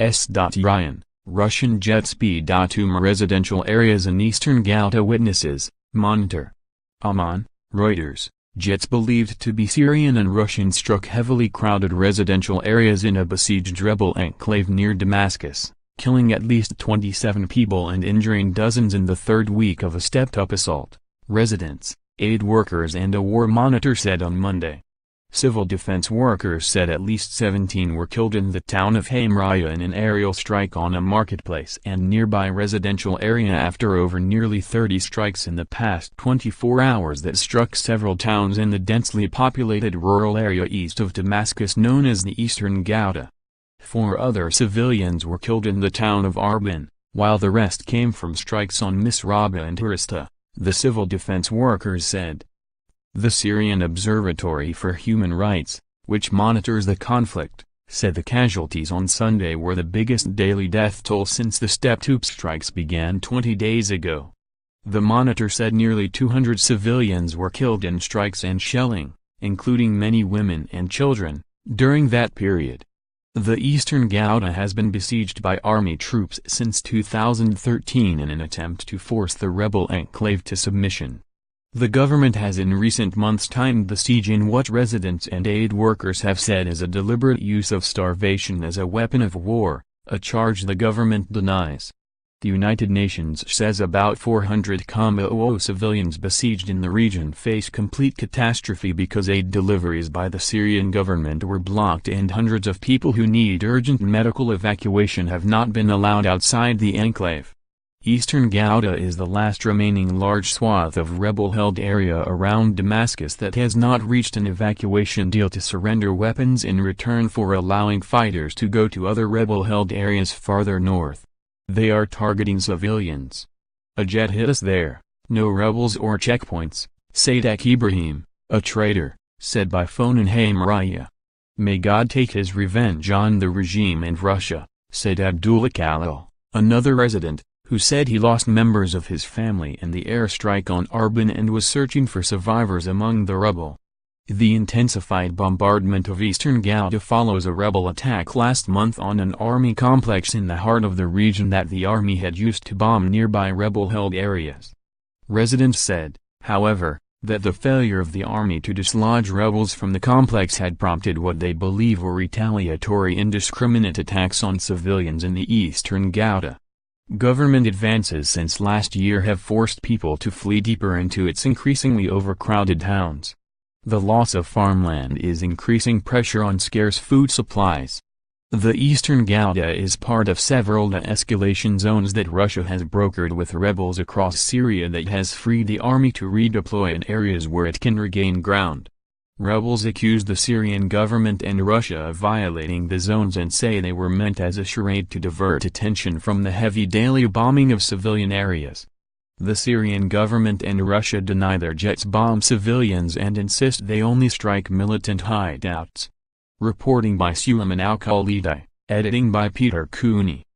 S.yrian, Russian jets b.omb residential areas in Eastern Ghouta witnesses, monitor. AMMAN, Reuters, jets believed to be Syrian and Russian struck heavily crowded residential areas in a besieged rebel enclave near Damascus, killing at least 27 people and injuring dozens in the third week of a stepped-up assault, residents, aid workers and a war monitor said on Monday. Civil defense workers said at least 17 were killed in the town of Hamoriya in an aerial strike on a marketplace and nearby residential area after over nearly 30 strikes in the past 24 hours that struck several towns in the densely populated rural area east of Damascus known as the Eastern Ghouta. 4 other civilians were killed in the town of Arbin, while the rest came from strikes on Misraba and Harasta, the civil defense workers said. The Syrian Observatory for Human Rights, which monitors the conflict, said the casualties on Sunday were the biggest daily death toll since the stepped-up strikes began 20 days ago. The monitor said nearly 200 civilians were killed in strikes and shelling, including many women and children, during that period. The Eastern Ghouta has been besieged by army troops since 2013 in an attempt to force the rebel enclave to submission. The government has in recent months timed the siege in what residents and aid workers have said is a deliberate use of starvation as a weapon of war, a charge the government denies. The United Nations says about 400,000 civilians besieged in the region face complete catastrophe because aid deliveries by the Syrian government were blocked and hundreds of people who need urgent medical evacuation have not been allowed outside the enclave. Eastern Ghouta is the last remaining large swath of rebel-held area around Damascus that has not reached an evacuation deal to surrender weapons in return for allowing fighters to go to other rebel-held areas farther north. They are targeting civilians. A jet hit us there, no rebels or checkpoints, said S.yrian, a traitor, said by phone in Hamoriya. May God take his revenge on the regime and Russia, said Abdullah Khalil, another resident, who said he lost members of his family in the airstrike on Arbin and was searching for survivors among the rubble. The intensified bombardment of Eastern Ghouta follows a rebel attack last month on an army complex in the heart of the region that the army had used to bomb nearby rebel-held areas. Residents said, however, that the failure of the army to dislodge rebels from the complex had prompted what they believe were retaliatory indiscriminate attacks on civilians in the Eastern Ghouta. Government advances since last year have forced people to flee deeper into its increasingly overcrowded towns. The loss of farmland is increasing pressure on scarce food supplies. The Eastern Ghouta is part of several de-escalation zones that Russia has brokered with rebels across Syria that has freed the army to redeploy in areas where it can regain ground. Rebels accuse the Syrian government and Russia of violating the zones and say they were meant as a charade to divert attention from the heavy daily bombing of civilian areas. The Syrian government and Russia deny their jets bomb civilians and insist they only strike militant hideouts. Reporting by Suleiman Al-Khalidi, editing by Peter Cooney.